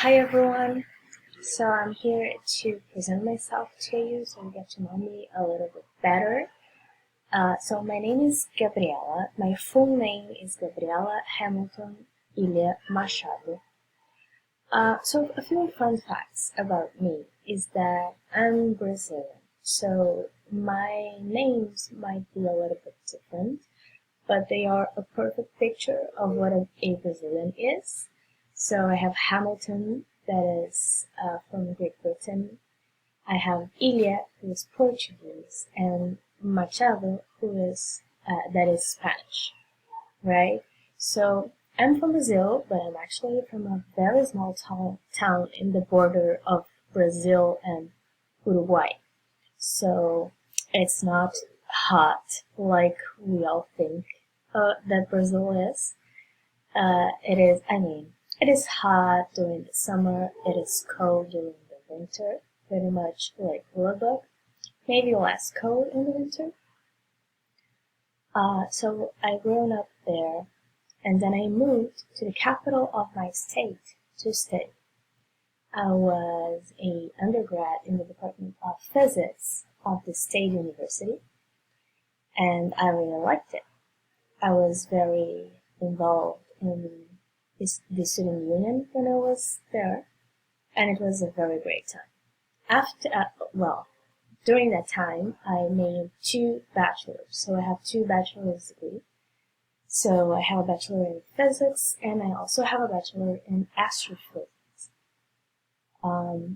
Hi everyone. So I'm here to present myself to you so you get to know me a little bit better. So my name is Gabriela. My full name is Gabriela Hamilton Ilha Machado. So a few fun facts about me is that I'm Brazilian. So my names might be a little bit different, but they are a perfect picture of what a Brazilian is. So I have Hamilton, that is from Great Britain. I have Ilha, who is Portuguese, and Machado, who is that is Spanish, right? So I'm from Brazil, but I'm actually from a very small town in the border of Brazil and Uruguay. So it's not hot like we all think that Brazil is. It is hot during the summer, it is cold during the winter, pretty much like Lubbock, maybe less cold in the winter. So I grown up there, and then I moved to the capital of my state to study. I was a undergrad in the Department of Physics of the State University, and I really liked it. I was very involved in the student union when I was there, and it was a very great time. During that time, I made 2 bachelors, so I have 2 bachelor's degrees. So I have a bachelor in physics, and I also have a bachelor in astrophysics,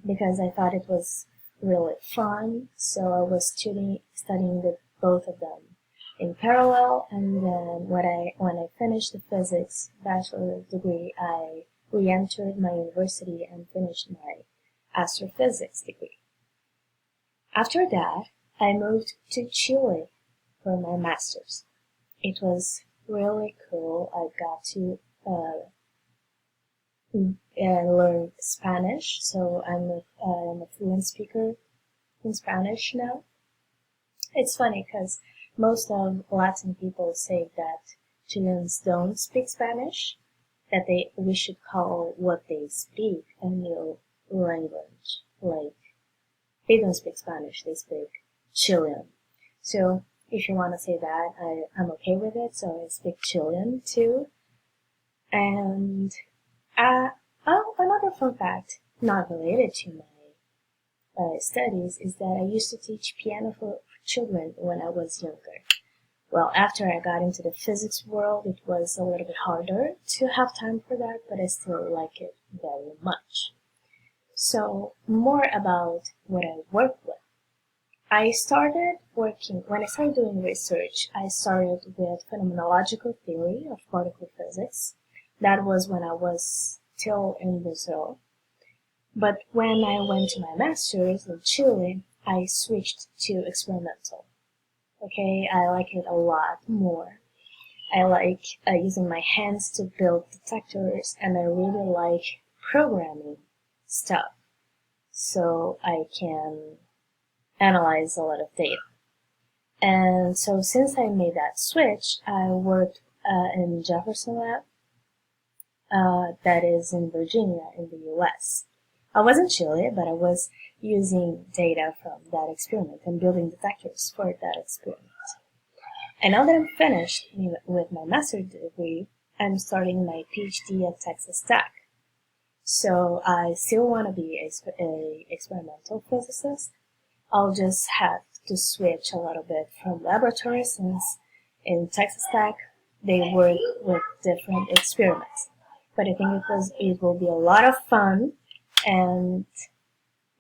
because I thought it was really fun. So I was studying both of them in parallel, and then when I finished the physics bachelor degree, I re-entered my university and finished my astrophysics degree. After that, I moved to Chile for my master's. It was really cool. I got to learn Spanish, so I'm a fluent speaker in Spanish now. It's funny because most of Latin people say that Chileans don't speak Spanish, that we should call what they speak a new language. Like, they don't speak Spanish, they speak Chilean. So if you want to say that, I'm okay with it, so I speak Chilean too. And another fun fact, not related to my studies, is that I used to teach piano for children when I was younger. Well, after I got into the physics world, it was a little bit harder to have time for that, but I still like it very much. So, more about what I work with. When I started doing research, I started with phenomenological theory of particle physics. That was when I was still in Brazil. But when I went to my master's in Chile, I switched to experimental. Okay, I like it a lot more. I like using my hands to build detectors, and I really like programming stuff so I can analyze a lot of data. And so since I made that switch, I worked in Jefferson Lab, that is in Virginia in the US. I was in Chile, but I was using data from that experiment and building detectors for that experiment. And now that I'm finished with my master's degree, I'm starting my PhD at Texas Tech. So I still want to be a experimental physicist. I'll just have to switch a little bit from laboratory, since in Texas Tech they work with different experiments. But I think it will be a lot of fun, and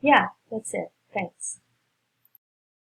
yeah, that's it. Thanks.